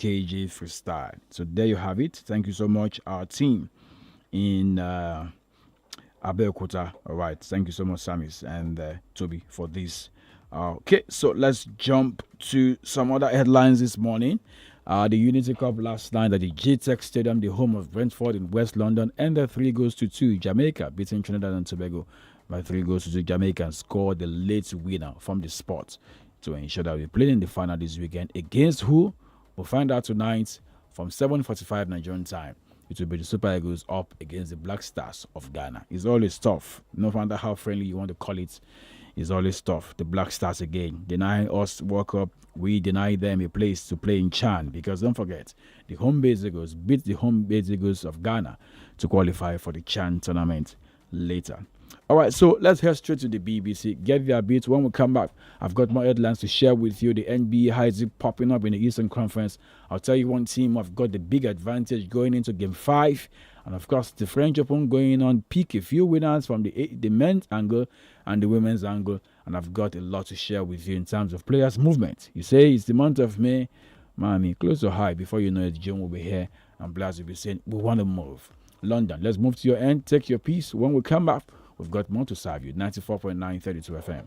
KG Freestyle. So there you have it. Thank you so much, our team in Abeokuta. All right. Thank you so much, Samis and Toby, for this. Okay, so let's jump to some other headlines this morning. The Unity Cup last night at the GTEC Stadium, the home of Brentford in West London, ended 3-2. Jamaica beating Trinidad and Tobago by 3-2. Jamaica scored the late winner from the spot to ensure that we play in the final this weekend. Against who? We'll find out tonight from 7:45 Nigerian time. It will be the Super Eagles up against the Black Stars of Ghana. It's always tough. No matter how friendly you want to call it, it's always tough. The Black Stars again. Denying us World Cup, we deny them a place to play in Chan. Because don't forget, the home base Eagles beat the home base Eagles of Ghana to qualify for the Chan tournament later. All right, so let's head straight to the BBC. Get their beat. When we come back, I've got more headlines to share with you. The NBA highs popping up in the Eastern Conference. I'll tell you one team I've got the big advantage going into Game 5. And, of course, the French Open going on. Pick a few winners from the men's angle and the women's angle. And I've got a lot to share with you in terms of players' movement. You say it's the month of May. Mommy, close your eye. Before you know it, June will be here. And Blas will be saying, we want to move. London, let's move to your end. Take your piece. When we come back, we've got more to serve you. 94.9, 32 FM.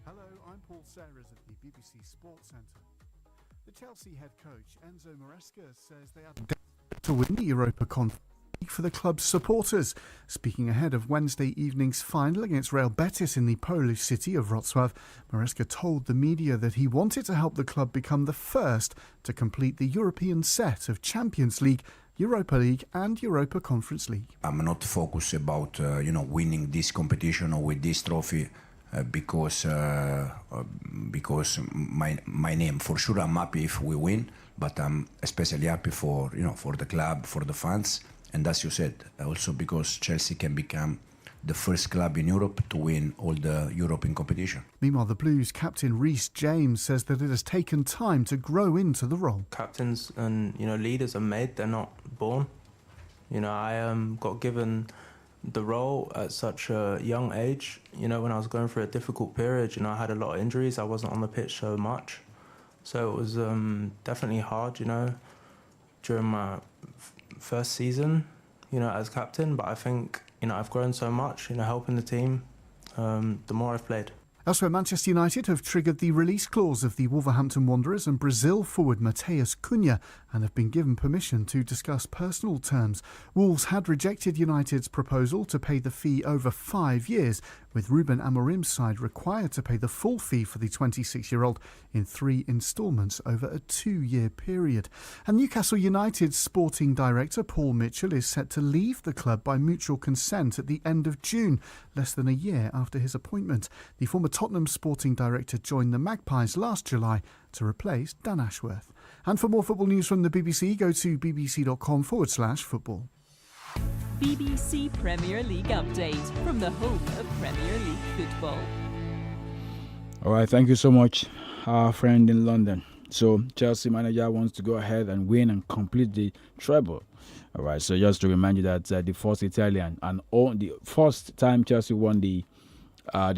Hello, I'm Paul Serres at the BBC Sports Centre. The Chelsea head coach Enzo Maresca says they are desperate to win the Europa Conference League for the club's supporters. Speaking ahead of Wednesday evening's final against Real Betis in the Polish city of Wrocław, Maresca told the media that he wanted to help the club become the first to complete the European set of Champions League, Europa League and Europa Conference League. I'm not focused about winning this competition or with this trophy. Because my name. For sure, I'm happy if we win, but I'm especially happy for the club, for the fans, and as you said, also because Chelsea can become the first club in Europe to win all the European competition. Meanwhile, the Blues captain Reece James says that it has taken time to grow into the role. Captains and leaders are made; they're not born. I got given the role at such a young age. When I was going through a difficult period, I had a lot of injuries. I wasn't on the pitch so much, so it was definitely hard. During my first season, as captain. But I think I've grown so much. Helping the team. The more I've played. Elsewhere, Manchester United have triggered the release clause of the Wolverhampton Wanderers and Brazil forward Matheus Cunha and have been given permission to discuss personal terms. Wolves had rejected United's proposal to pay the fee over 5 years, with Ruben Amorim's side required to pay the full fee for the 26-year-old in 3 instalments over a 2-year period. And Newcastle United's sporting director Paul Mitchell is set to leave the club by mutual consent at the end of June, less than a year after his appointment. The former Tottenham sporting director joined the Magpies last July to replace Dan Ashworth. And for more football news from the BBC, go to bbc.com/football. BBC Premier League update from the home of Premier League football. All right, thank you so much, our friend in London. So Chelsea manager wants to go ahead and win and complete the treble. All right, so just to remind you that the first Italian and the first time Chelsea won the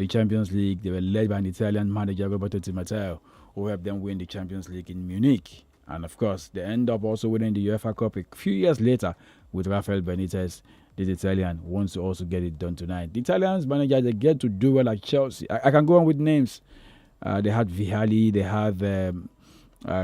Champions League, they were led by an Italian manager, Roberto Di Matteo, who helped them win the Champions League in Munich. And of course, they end up also winning the UEFA Cup a few years later with Rafael Benitez. This Italian wants to also get it done tonight. The Italians manager, they get to do well like Chelsea. I can go on with names. They had Vialli, they had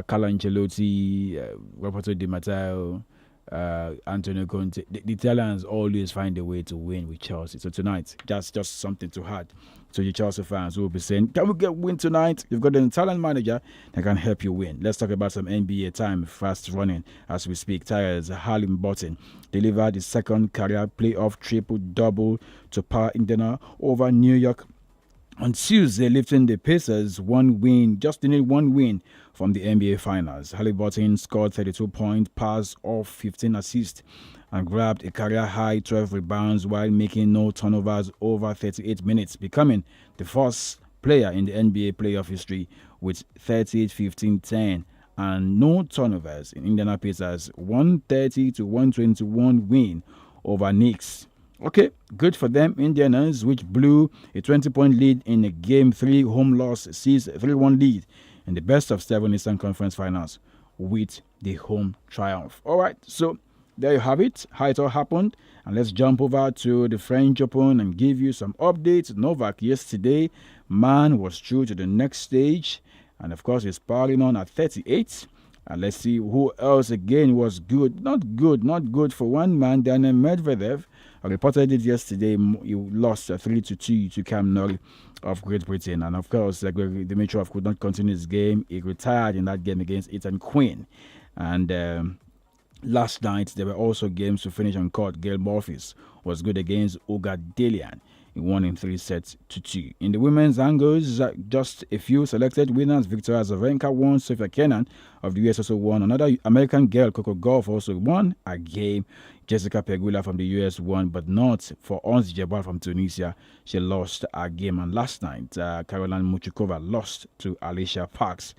Carlo Ancelotti, Roberto Di Matteo, Antonio Conte. The Italians always find a way to win with Chelsea. So tonight, just something to add to the Chelsea fans who will be saying, can we get win tonight? You've got an Italian manager that can help you win. Let's talk about some NBA time, fast running as we speak. Tyrese Halliburton delivered his second career playoff triple-double to power Indiana over New York on Tuesday, lifting the Pacers just need one win from the NBA Finals. Halliburton scored 32 points, passed off 15 assists, and grabbed a career-high 12 rebounds while making no turnovers over 38 minutes, becoming the first player in the NBA playoff history with 38, 15, 10, and no turnovers in Indiana Pacers' 130-121 win over Knicks Okay, good for them. Indians, which blew a 20-point lead in a Game 3 home loss, sees a 3-1 lead in the best of 7 Eastern Conference Finals with the home triumph. All right, so there you have it, how it all happened. And let's jump over to the French Open and give you some updates. Novak yesterday, man, was through to the next stage. And of course, he's piling on at 38. And let's see who else again was good. Not good for one man. Daniel Medvedev, I reported it yesterday. He lost 3-2 to Cam Norrie of Great Britain. And of course, Dimitrov could not continue his game. He retired in that game against Ethan Quinn. And last night, there were also games to finish on court. Gail Monfils was good against Olga Delian. He won in 3-2. In the women's angles, just a few selected winners. Victoria Azarenka won. Sofia Kenin of the US also won. Another American girl, Coco Gauff, also won a game. Jessica Pegula from the US won, but not for Ons Jabal from Tunisia. She lost a game. And last night, Caroline Muchukova lost to Alicia Parks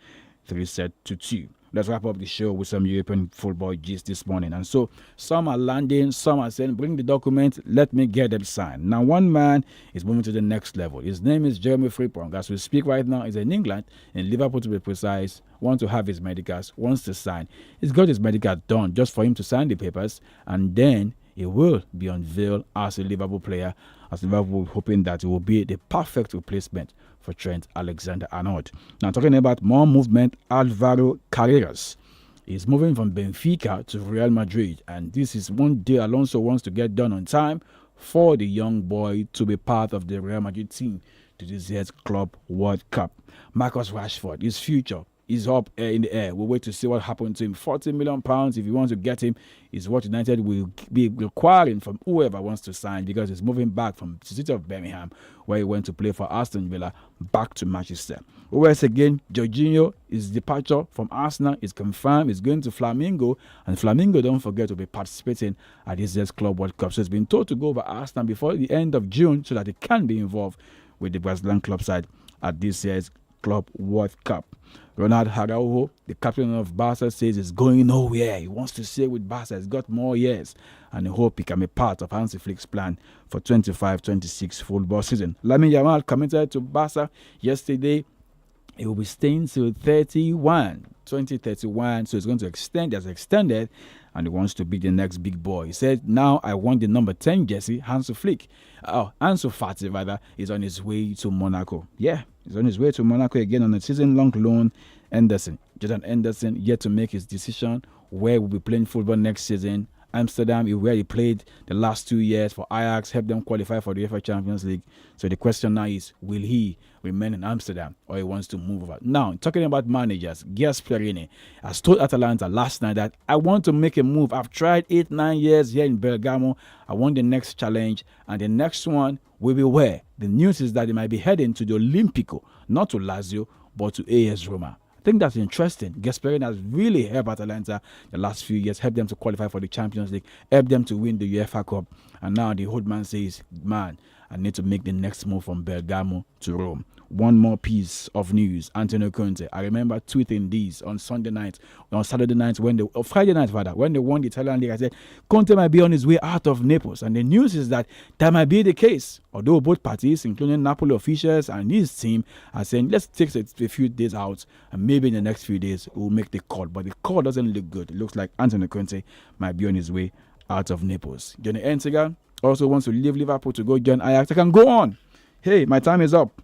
3-2. Let's wrap up the show with some European football gist this morning. And so some are landing, some are saying, bring the document, let me get them signed. Now, one man is moving to the next level. His name is Jeremy Frimpong. As we speak right now, he's in England, in Liverpool to be precise, wants to have his medicals, wants to sign. He's got his medical done just for him to sign the papers, and then he will be unveiled as a Liverpool player, as Liverpool hoping that it will be the perfect replacement for Trent Alexander-Arnold. Now, talking about more movement, Alvaro Carreras is moving from Benfica to Real Madrid, and this is one deal Alonso wants to get done on time for the young boy to be part of the Real Madrid team to this year's Club World Cup. Marcus Rashford, his future is up in the air. We'll wait to see what happens to him. £40 million, if you want to get him, is what United will be requiring from whoever wants to sign, because he's moving back from the city of Birmingham, where he went to play for Aston Villa, back to Manchester. Whereas again, Jorginho, his departure from Arsenal is confirmed. He's going to Flamengo, and Flamengo, don't forget, to be participating at this year's Club World Cup. So he's been told to go over Arsenal before the end of June so that he can be involved with the Brazilian club side at this year's Club World Cup. Ronald Araujo, the captain of Barca, says he's going nowhere. He wants to stay with Barca. He's got more years, and he hopes he can be part of Hansi Flick's plan for 25-26 football season. Lamine Yamal committed to Barca yesterday. He will be staying till 2031, so he's going to extend. He has extended, and he wants to be the next big boy. He said, now I want the number 10 jersey. Hansi Fati, rather, is on his way to Monaco. Yeah, he's on his way to Monaco again on a season-long loan. Jordan Henderson, yet to make his decision where he will be playing football next season. Amsterdam, where he played the last 2 years for Ajax, helped them qualify for the UEFA Champions League. So the question now is, will he remain in Amsterdam, or he wants to move over? Now, talking about managers, Gasperini has told Atalanta last night that I want to make a move. I've tried 8-9 years here in Bergamo. I want the next challenge, and the next one will be where? The news is that they might be heading to the Olimpico, not to Lazio, but to AS Roma. I think that's interesting. Gasperini has really helped Atalanta the last few years, helped them to qualify for the Champions League, helped them to win the UEFA Cup. And now the old man says, man, I need to make the next move from Bergamo to Rome. One more piece of news, Antonio Conte. I remember tweeting these on Friday night, when they won the Italian League. I said, Conte might be on his way out of Naples. And the news is that might be the case. Although both parties, including Napoli officials and his team, are saying, let's take a few days out, and maybe in the next few days, we'll make the call. But the call doesn't look good. It looks like Antonio Conte might be on his way out of Naples. Johnny Entiga also wants to leave Liverpool to go join Ajax. I can go on. Hey, my time is up.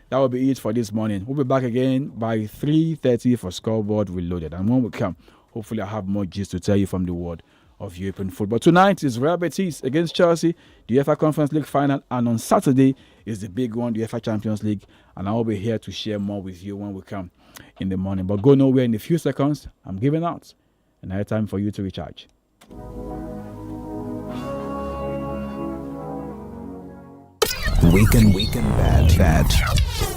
That will be it for this morning. We'll be back again by 3:30 for Scoreboard Reloaded. And when we come, hopefully I have more gist to tell you from the world of European football. Tonight is Real Betis against Chelsea, the UEFA Conference League final. And on Saturday is the big one, the UEFA Champions League. And I will be here to share more with you when we come in the morning. But go nowhere in a few seconds. I'm giving out. And I have time for you to recharge. Weekend bad.